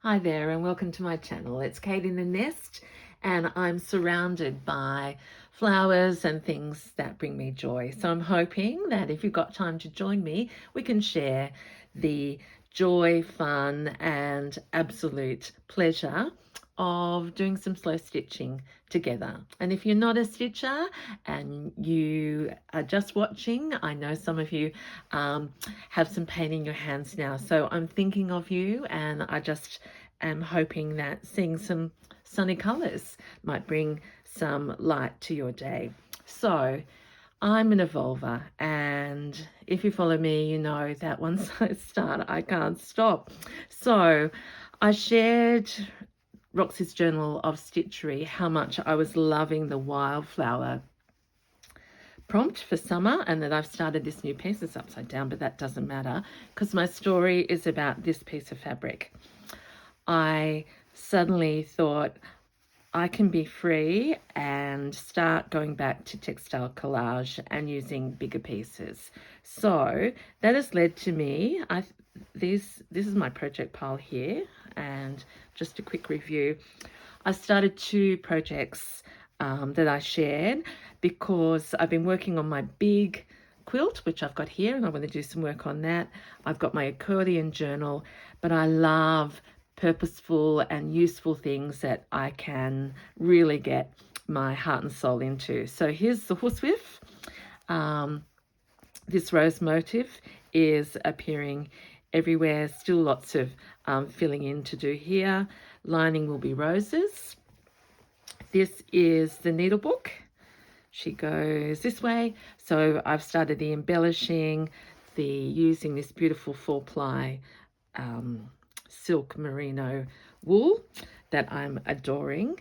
Hi there and welcome to my channel. It's Kate in the Nest and I'm surrounded by flowers and things that bring me joy. So I'm hoping that if you've got time to join me, we can share the joy, fun and absolute pleasure of doing some slow stitching together. And if you're not a stitcher and you are just watching, I know some of you have some pain in your hands now. So I'm thinking of you and I just am hoping that seeing some sunny colours might bring some light to your day. So I'm an evolver, and if you follow me, you know that once I start, I can't stop. So I shared Roxy's Journal of Stitchery how much I was loving the wildflower prompt for summer, and that I've started this new piece. It's upside down, but that doesn't matter because my story is about this piece of fabric. I suddenly thought I can be free and start going back to textile collage and using bigger pieces. So that has led to me, this is my project pile here, and just a quick review. I started 2 projects that I shared because I've been working on my big quilt, which I've got here, and I want to do some work on that. I've got my accordion journal, but I love purposeful and useful things that I can really get my heart and soul into. So here's the horsewhip. This rose motif is appearing everywhere. Still lots of filling in to do here. Lining will be roses. This is the needlebook. She goes this way. So I've started the embellishing, the using this beautiful 4-ply silk merino wool that I'm adoring.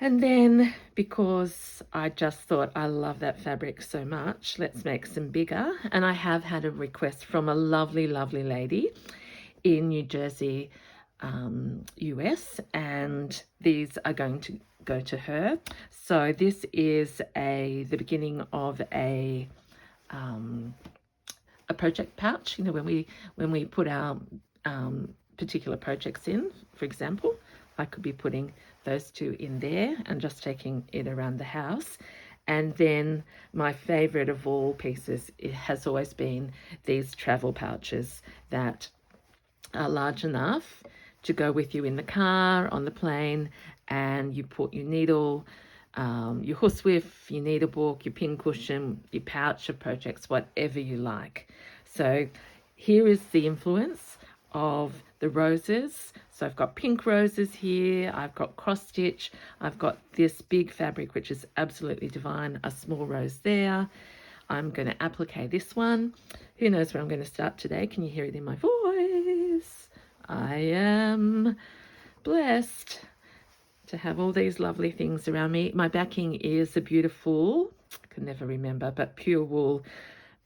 And then because I just thought I love that fabric so much, let's make some bigger. And I have had a request from a lovely, lovely lady in New Jersey, US, and these are going to go to her. So this is the beginning of a project pouch. You know, when we put our particular projects in, for example, I could be putting those 2 in there and just taking it around the house. And then my favorite of all pieces, it has always been these travel pouches that are large enough to go with you in the car, on the plane, and you put your needle, your horsewhip, your needlebook, your pin cushion, your pouch of projects, whatever you like. So here is the influence of the roses. So I've got pink roses here, I've got cross stitch, I've got this big fabric which is absolutely divine, a small rose there. I'm going to applique this one. Who knows where I'm going to start today? Can you hear it in my voice? I am blessed to have all these lovely things around me. My backing is a beautiful, I can never remember, but pure wool,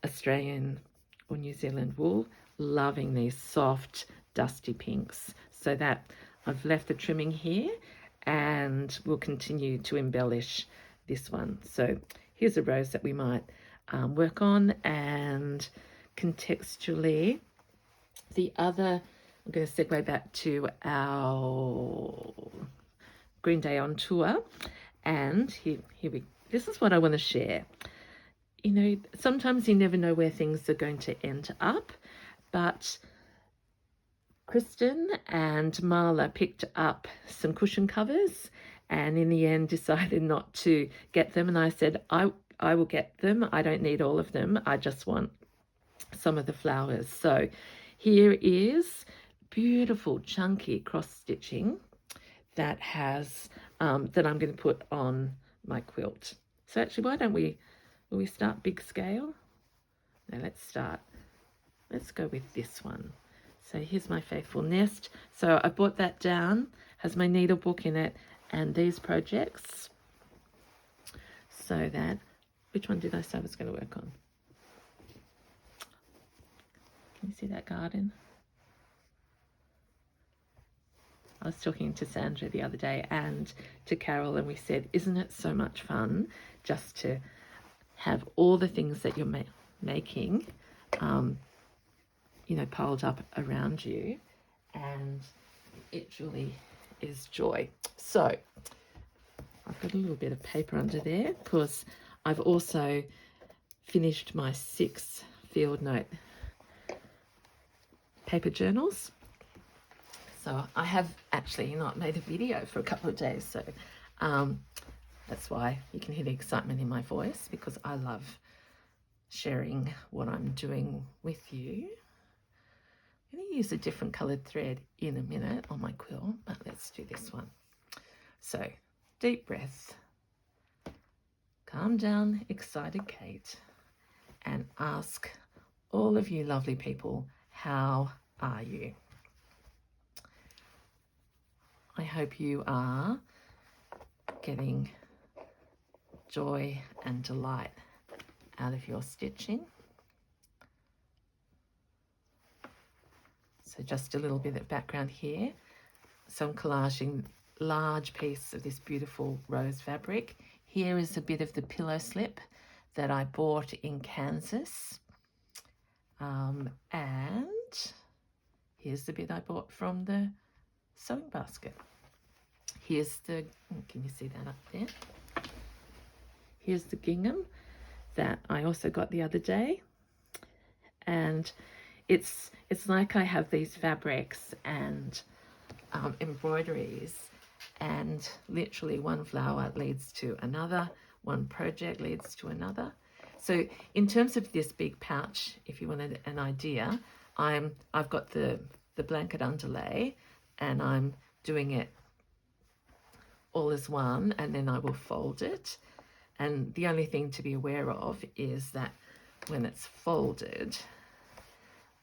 Australian or New Zealand wool. Loving these soft, dusty pinks. So that I've left the trimming here and we'll continue to embellish this one. So here's a rose that we might work on, and contextually the other, I'm going to segue back to our Green Day on tour, and here we, this is what I want to share. You know, sometimes you never know where things are going to end up, but Kristen and Marla picked up some cushion covers and in the end decided not to get them, and I said I will get them. I don't need all of them. I just want some of the flowers. So here is beautiful chunky cross stitching that has that I'm going to put on my quilt. So actually, why don't will we start big scale? Now let's go with this one. So here's my faithful nest. So I brought that down, has my needle book in it and these projects, so that, which one did I say I was going to work on? Can you see that garden? I was talking to Sandra the other day and to Carol, and we said, isn't it so much fun just to have all the things that you're making, you know, piled up around you, and it truly is joy. So I've got a little bit of paper under there because I've also finished my 6 field note paper journals. So I have actually not made a video for a couple of days, so that's why you can hear the excitement in my voice, because I love sharing what I'm doing with you. I'm going to use a different coloured thread in a minute on my quill, but let's do this one. So deep breath, calm down, excited Kate, and ask all of you lovely people, how are you? I hope you are getting joy and delight out of your stitching. So just a little bit of background here. So I'm collaging large piece of this beautiful rose fabric. Here is a bit of the pillow slip that I bought in Kansas. And here's the bit I bought from the sewing basket. Here's the, can you see that up there? Here's the gingham that I also got the other day. And it's like I have these fabrics and embroideries, and literally one flower leads to another, one project leads to another. So in terms of this big pouch, if you wanted an idea, I've got the blanket underlay, and I'm doing it all as one, and then I will fold it. And the only thing to be aware of is that when it's folded,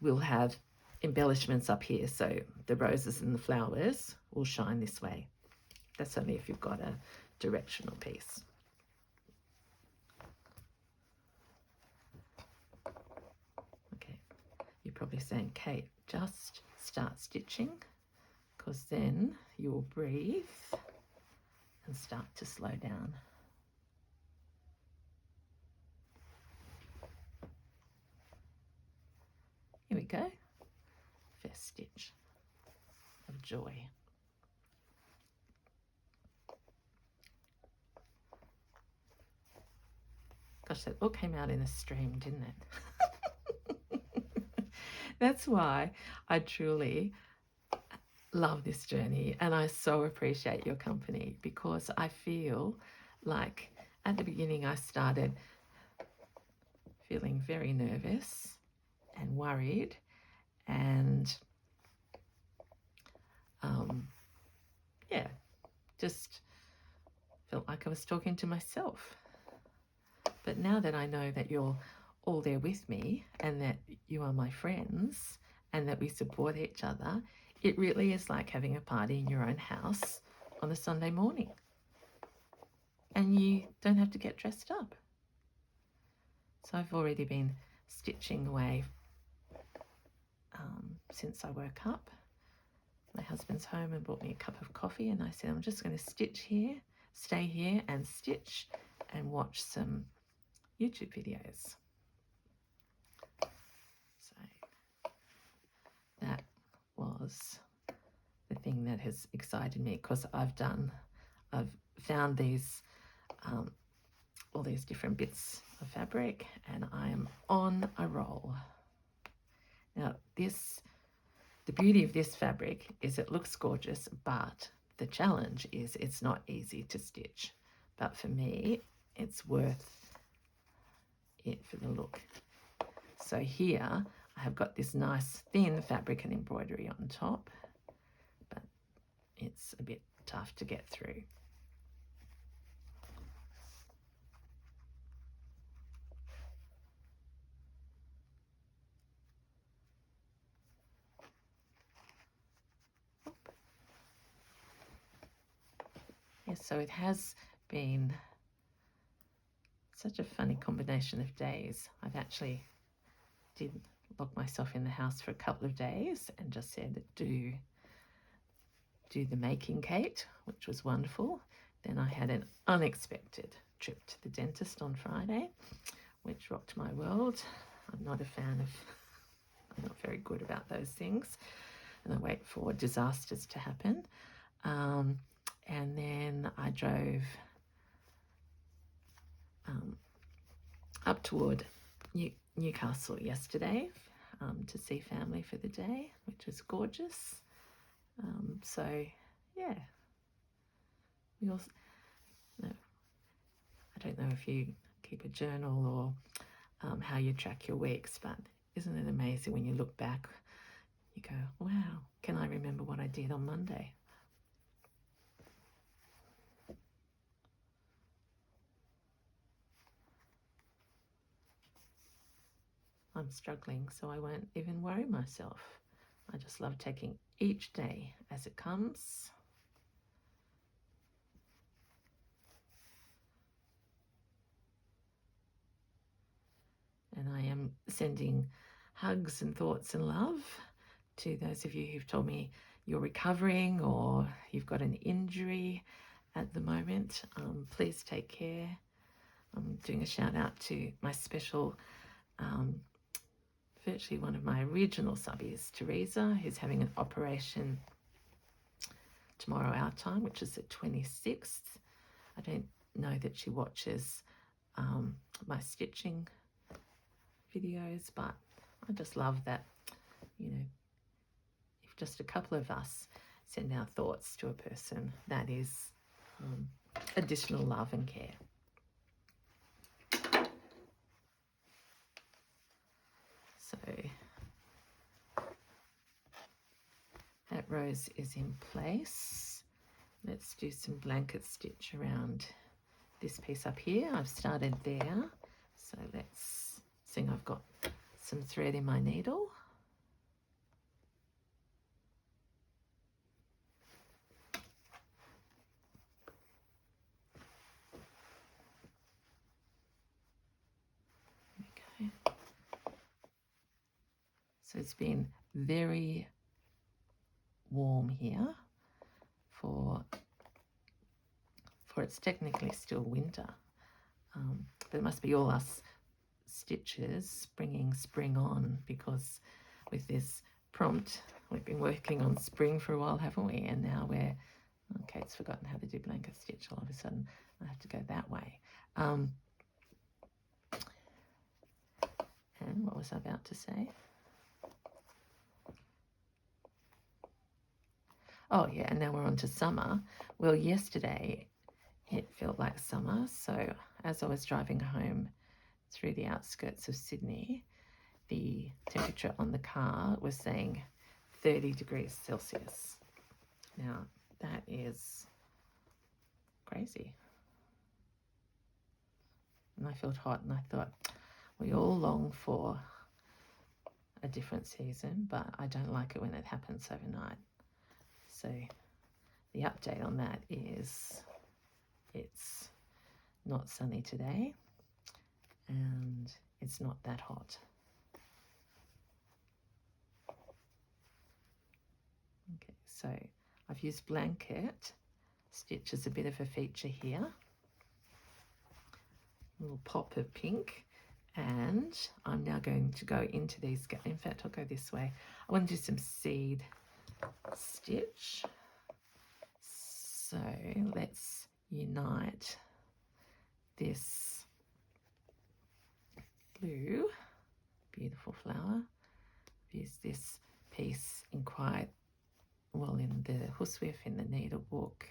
we'll have embellishments up here, so the roses and the flowers will shine this way. That's only if you've got a directional piece. Okay, you're probably saying, Kate, just start stitching, because then you will breathe and start to slow down. Here we go. First stitch of joy. Gosh, that all came out in a stream, didn't it? That's why I truly love this journey, and I so appreciate your company, because I feel like at the beginning I started feeling very nervous and worried, and yeah, just felt like I was talking to myself. But now that I know that you're all there with me, and that you are my friends, and that we support each other, it really is like having a party in your own house on a Sunday morning. And you don't have to get dressed up. So I've already been stitching away since I woke up. My husband's home and brought me a cup of coffee, and I said, I'm just going to stitch here, stay here and stitch and watch some YouTube videos. So that was the thing that has excited me, because I've found these all these different bits of fabric, and I am on a roll. Now the beauty of this fabric is it looks gorgeous, but the challenge is it's not easy to stitch. But for me, it's worth it for the look. So here I have got this nice thin fabric and embroidery on top, but it's a bit tough to get through. Yes, so it has been such a funny combination of days. I've actually did lock myself in the house for a couple of days and just said, do the making, Kate, which was wonderful. Then I had an unexpected trip to the dentist on Friday, which rocked my world. I'm not a fan of, I'm not very good about those things. and I wait for disasters to happen. And then I drove up toward Newcastle yesterday to see family for the day, which was gorgeous. So, yeah. We also, no, I don't know if you keep a journal or how you track your weeks, but isn't it amazing when you look back, you go, wow, can I remember what I did on Monday? I'm struggling, so I won't even worry myself. I just love taking each day as it comes. And I am sending hugs and thoughts and love to those of you who've told me you're recovering or you've got an injury at the moment. Please take care. I'm doing a shout out to my special, virtually one of my original subbies, Teresa, who's having an operation tomorrow our time, which is the 26th. I don't know that she watches my stitching videos, but I just love that, you know, if just a couple of us send our thoughts to a person, that is additional love and care. So that rose is in place. Let's do some blanket stitch around this piece up here. I've started there, so let's see. I've got some thread in my needle. Okay. So it's been very warm here for it's technically still winter, but it must be all us stitches bringing spring on, because with this prompt we've been working on spring for a while, haven't we? And now we're Kate's forgotten how to do blanket stitch. All of a sudden I have to go that way. And what was I about to say? Oh yeah, and now we're on to summer. Well, yesterday it felt like summer, so as I was driving home through the outskirts of Sydney, the temperature on the car was saying 30 degrees Celsius. Now, that is crazy. And I felt hot, and I thought, we all long for a different season, but I don't like it when it happens overnight. So the update on that is it's not sunny today, and it's not that hot. Okay, so I've used blanket stitch as a bit of a feature here. A little pop of pink, and I'm now going to go into these. In fact, I'll go this way. I want to do some seed stitch. So let's unite this blue, beautiful flower. Use this piece in quite well in the horsewhip, in the needle book,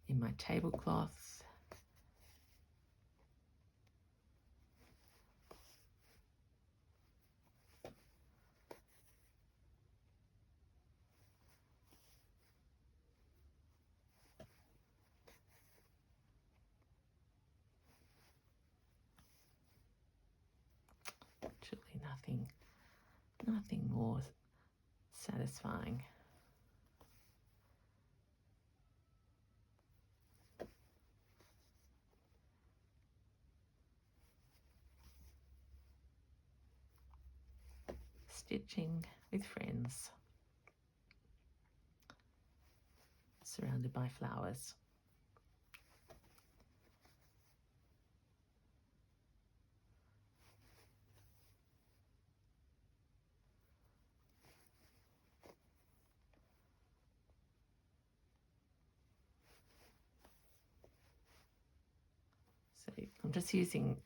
in my tablecloth. Actually, nothing more satisfying. Stitching with friends, surrounded by flowers. So I'm just using,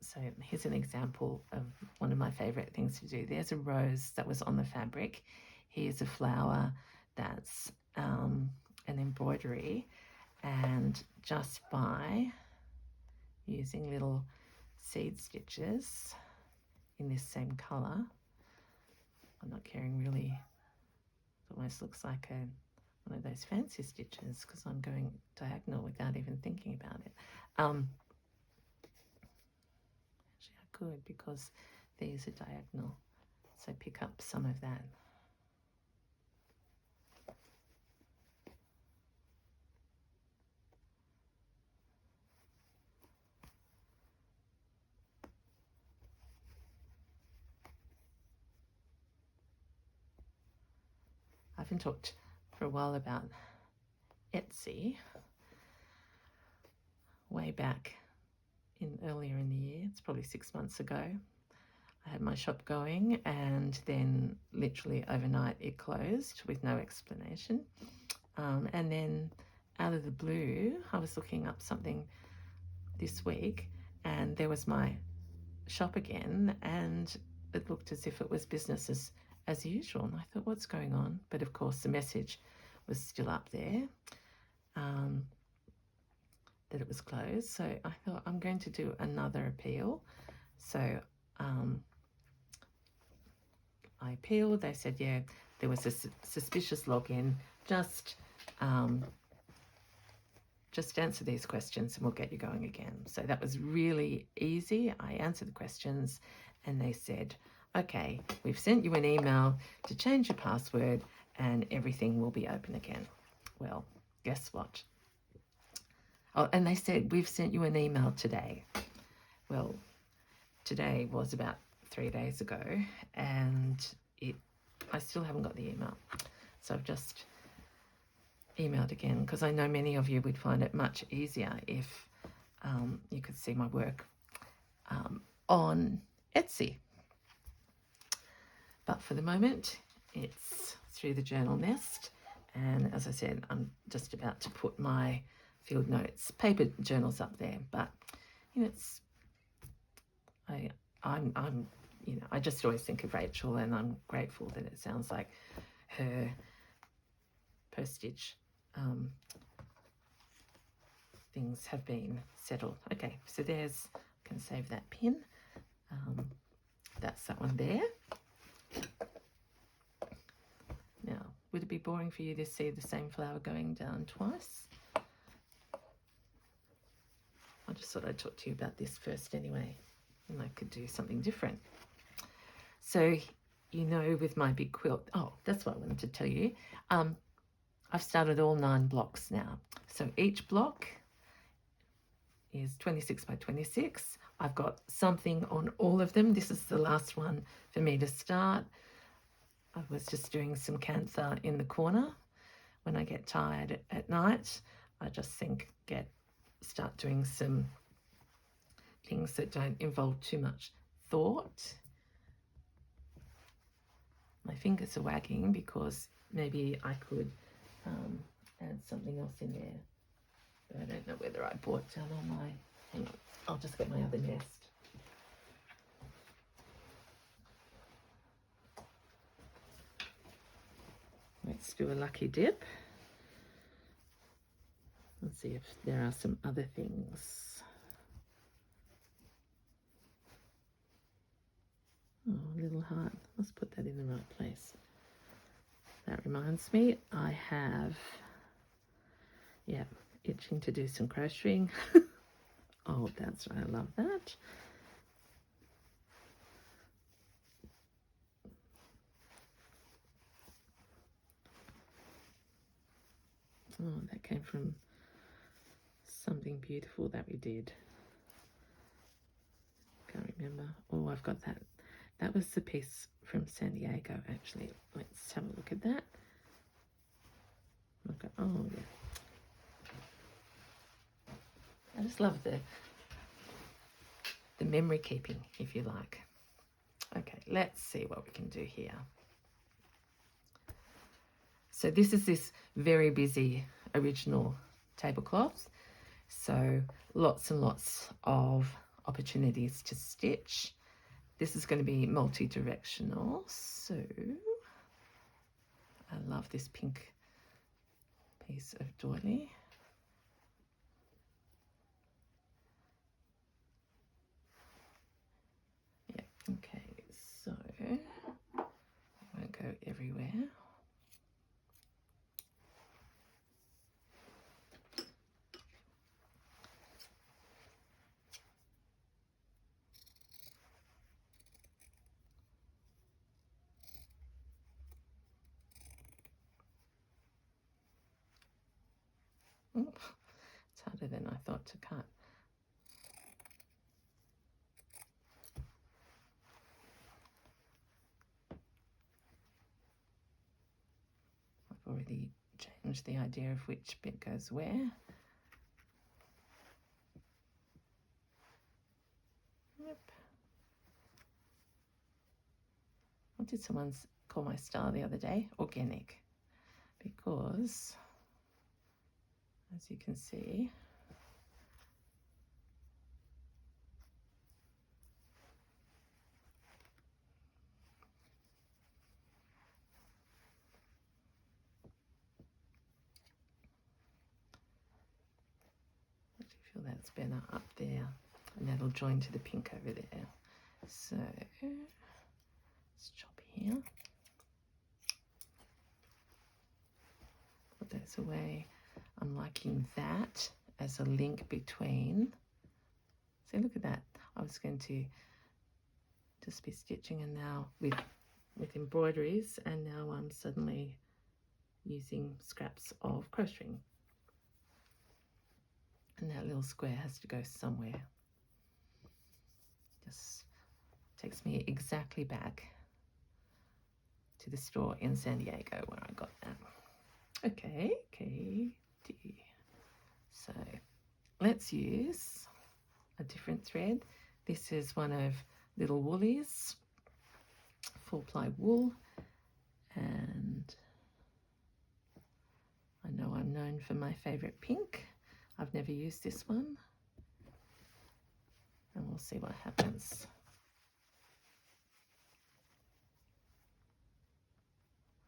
so here's an example of one of my favorite things to do. There's a rose that was on the fabric. Here's a flower that's an embroidery, and just by using little seed stitches in this same colour, I'm not caring really, it almost looks like one of those fancy stitches because I'm going diagonal without even thinking about it. Actually I could, because these are diagonal, so pick up some of that. I haven't talked for a while about Etsy. Way back earlier in the year, it's probably 6 months ago, I had my shop going, and then literally overnight it closed with no explanation. And then out of the blue, I was looking up something this week, and there was my shop again, and it looked as if it was business as usual. And I thought, what's going on? But of course, the message was still up there that it was closed. So I thought, I'm going to do another appeal. So I appealed. They said, yeah, there was a suspicious login. Just answer these questions and we'll get you going again. So that was really easy. I answered the questions and they said, okay, we've sent you an email to change your password and everything will be open again. Well, guess what? Oh, and they said, we've sent you an email today. Well, today was about 3 days ago, and I still haven't got the email. So I've just emailed again, because I know many of you would find it much easier if you could see my work on Etsy. But for the moment, it's through the journal nest. And as I said, I'm just about to put my field notes, paper journals up there. But, you know, I'm you know, I just always think of Rachel, and I'm grateful that it sounds like her postage things have been settled. Okay, so there's, I can save that pin. That's that one there. Now, would it be boring for you to see the same flower going down twice? I just thought I'd talk to you about this first anyway, and I could do something different. So, you know, with my big quilt, oh, that's what I wanted to tell you. I've started all 9 blocks now. So each block is 26 by 26. I've got something on all of them. This is the last one for me to start. I was just doing some cantha in the corner. When I get tired at night, I just start doing some things that don't involve too much thought. My fingers are wagging because maybe I could add something else in there. But I don't know whether I brought down all my... Hang on, I'll just get my other nest. Let's do a lucky dip. Let's see if there are some other things. Oh, a little heart. Let's put that in the right place. That reminds me, I have, yeah, itching to do some crocheting. Oh, that's right, I love that. Oh, that came from something beautiful that we did. Can't remember. Oh, I've got that. That was the piece from San Diego, actually. Let's have a look at that. Okay. Oh, yeah. I just love the memory keeping, if you like. Okay, let's see what we can do here. So this is this very busy original tablecloth. So lots and lots of opportunities to stitch. This is going to be multi-directional, so I love this pink piece of doily. Yeah, okay, so I won't go everywhere. It's harder than I thought to cut. I've already changed the idea of which bit goes where. Yep. What did someone call my style the other day? Organic. Because, as you can see, I feel that's better up there, and that'll join to the pink over there. So let's chop here, put those away. I'm liking that as a link between. See, look at that. I was going to just be stitching, and now with embroideries, and now I'm suddenly using scraps of crochet. And that little square has to go somewhere. Just takes me exactly back to the store in San Diego where I got that. Okay, so let's use a different thread. This is one of Little Woolies, 4-ply wool, and I know I'm known for my favorite pink. I've never used this one, and we'll see what happens.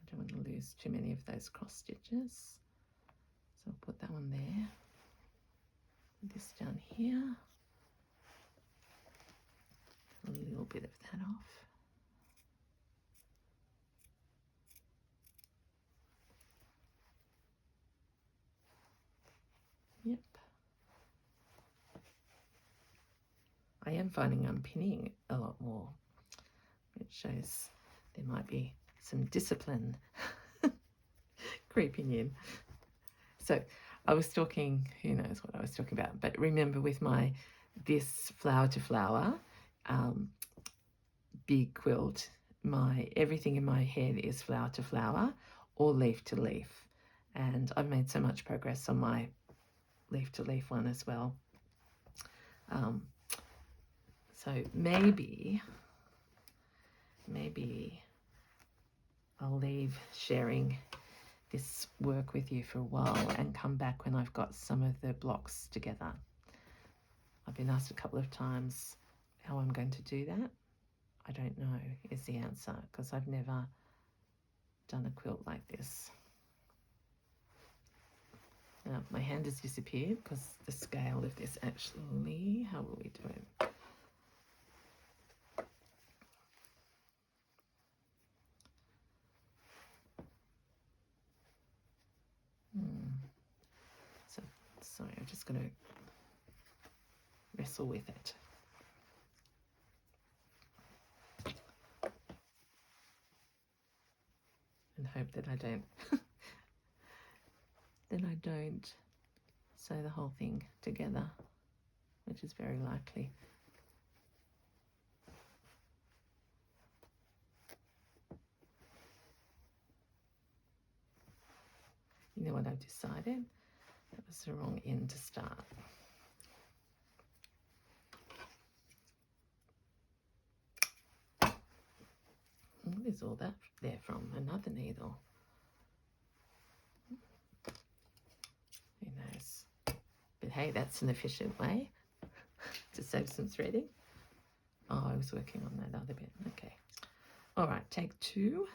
I don't want to lose too many of those cross stitches, so I'll put that one there. Put this down here. A little bit of that off. Yep. I am finding I'm pinning a lot more, which shows there might be some discipline creeping in. So I was talking, who knows what I was talking about, but remember with this flower to flower big quilt, everything in my head is flower to flower or leaf to leaf, and I've made so much progress on my leaf to leaf one as well. So maybe I'll leave sharing this work with you for a while and come back when I've got some of the blocks together. I've been asked a couple of times how I'm going to do that. I don't know is the answer, because I've never done a quilt like this. Now, my hand has disappeared because the scale of this actually, how will we do it? So, sorry, I'm just going to wrestle with it. And hope that I don't sew the whole thing together, which is very likely. You know what I've decided? That was the wrong end to start. What is all that there from? Another needle. Who knows? But Okay, that's an efficient way to save some threading. Oh, I was working on that other bit. Okay. All right, take 2.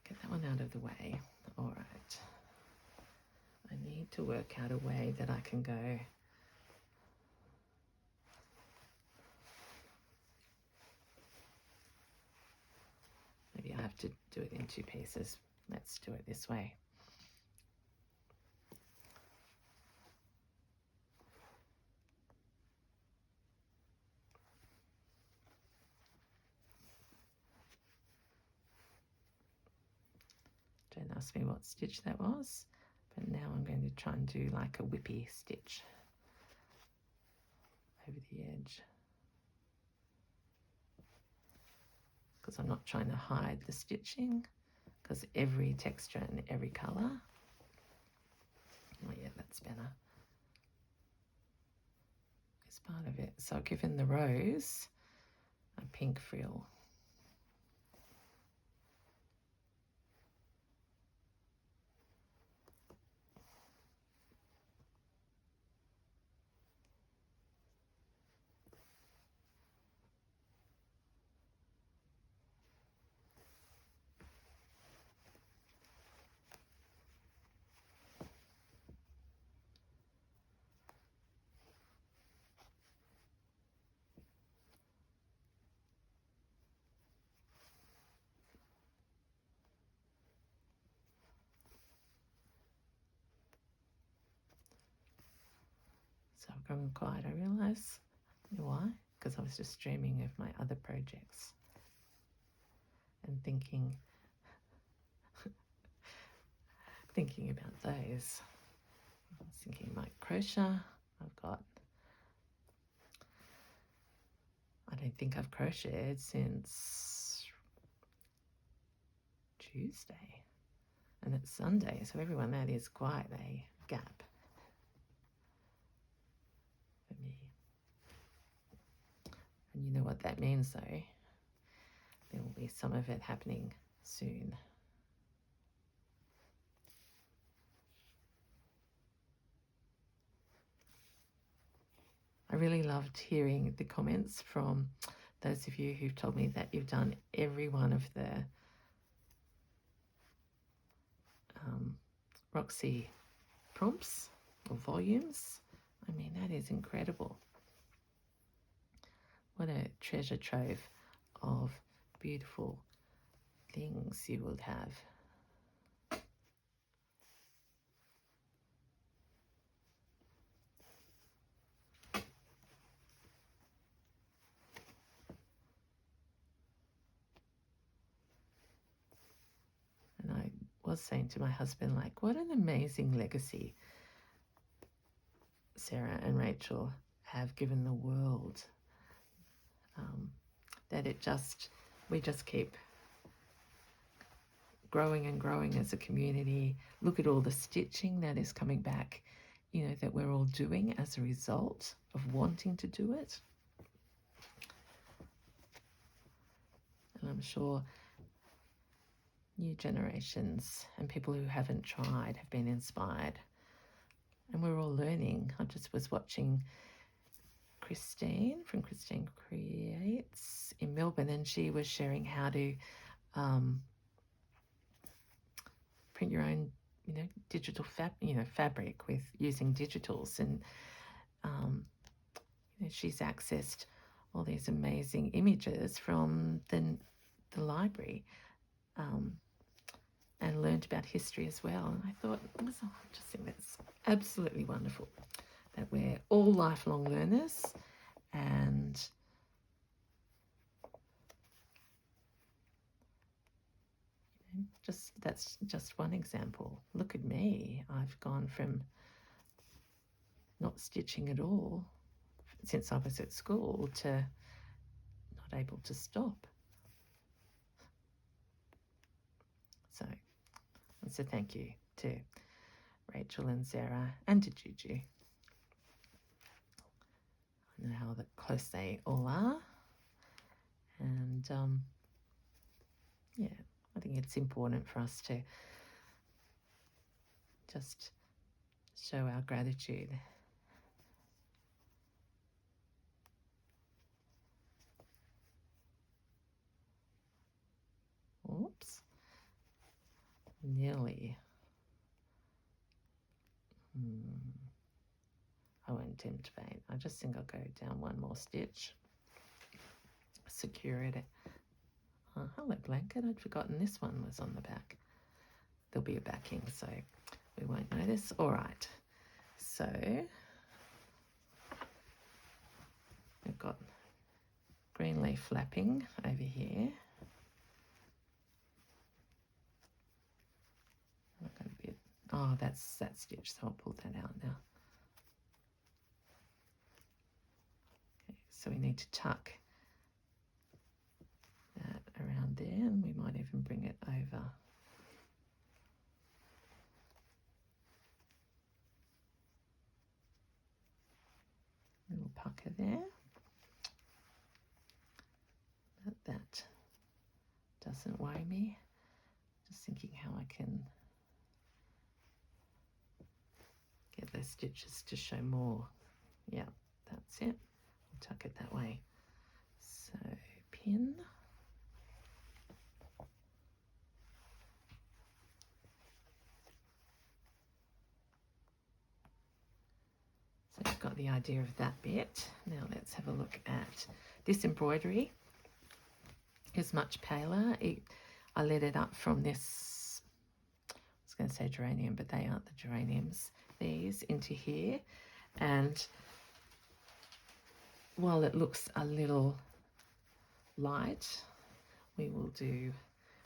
Get that one out of the way. All right. I need to work out a way that I can go. Maybe I have to do it in 2 pieces. Let's do it this way. Don't ask me what stitch that was, but now I'm going to try and do like a whippy stitch over the edge, because I'm not trying to hide the stitching, because every texture and every colour. Oh yeah, that's better. It's part of it. So I've given the rose a pink frill. So I've gone quiet, I realise. You know why? Because I was just dreaming of my other projects and thinking about those. I was thinking like crochet. I don't think I've crocheted since Tuesday, and it's Sunday, so everyone, that is quite a gap for me. And you know what that means though? There will be some of it happening soon. I really loved hearing the comments from those of you who've told me that you've done every one of the Roxy prompts or volumes. I mean, that is incredible. What a treasure trove of beautiful things you will have. And I was saying to my husband, like, what an amazing legacy Sarah and Rachel have given the world. That we just keep growing and growing as a community. Look at all the stitching that is coming back, you know, that we're all doing as a result of wanting to do it. And I'm sure new generations and people who haven't tried have been inspired. And we're all learning. I just was watching Christine from Christine Creates in Melbourne, and she was sharing how to print your own, you know, digital fabric with using digitals, and you know, she's accessed all these amazing images from the library, and learned about history as well. And I thought, I just think that's absolutely wonderful that we're all lifelong learners, and that's just one example. Look at me. I've gone from not stitching at all since I was at school to not able to stop. So thank you to Rachel and Sarah and to Juju. I know how close they all are. And yeah, I think it's important for us to just show our gratitude. Oops, nearly. I won't tempt fate. I just think I'll go down one more stitch, secure it. Oh, hello blanket, I'd forgotten this one was on the back. There'll be a backing, so we won't notice. All right, so we've got green leaf flapping over here. Oh, that's that stitch, so I'll pull that out now. Okay, so we need to tuck that around there, and we might even bring it over. Little pucker there. But that doesn't worry me. Just thinking how I can get those stitches to show more. Yeah, that's it. I'll tuck it that way. So pin. So you've got the idea of that bit. Now let's have a look at this embroidery. Is much paler. I let it up from this, I was going to say geranium, but they aren't the geraniums. These into here, and while it looks a little light, we will do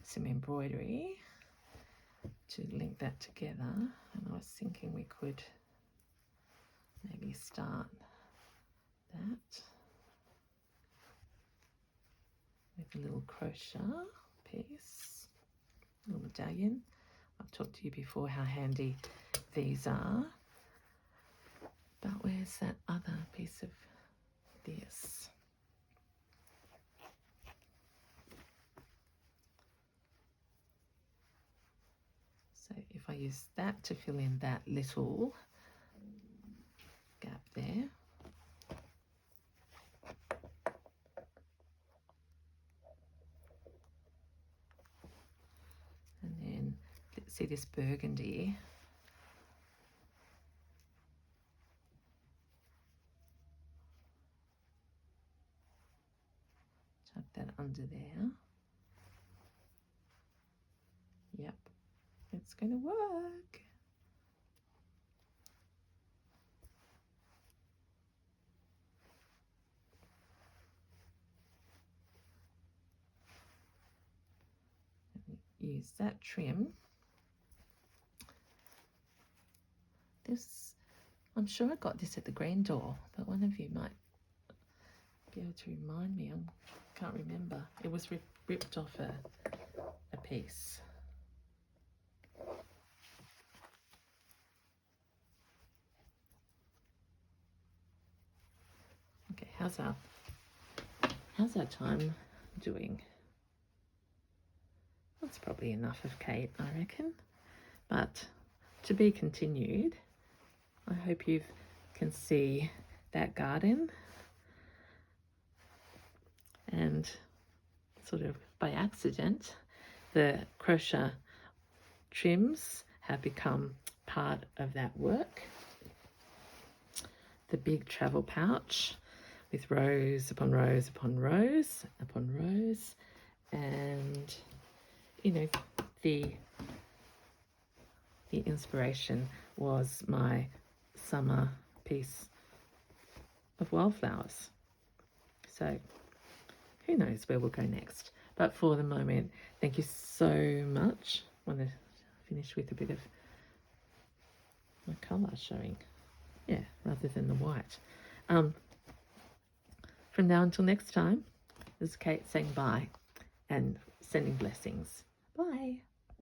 some embroidery to link that together. And I was thinking we could maybe start that with a little crochet piece, a little medallion. I've talked to you before how handy these are, but where's that other piece of this? So if I use that to fill in that little gap there, and then let's see this burgundy. Tuck that under there. Yep, it's going to work. Use that trim. This, I'm sure I got this at the green door, but one of you might be able to remind me. I can't remember. It was ripped off a piece. Okay, how's our time doing? That's probably enough of Kate, I reckon. But to be continued. I hope you can see that garden, and sort of by accident the crochet trims have become part of that work. The big travel pouch with rows upon rows upon rows upon rows, and you know, the inspiration was my summer piece of wildflowers. So who knows where we'll go next, but for the moment, thank you so much. I want to finish with a bit of my colour showing, yeah, rather than the white. From now until next time, this is Kate saying bye and sending blessings. Bye.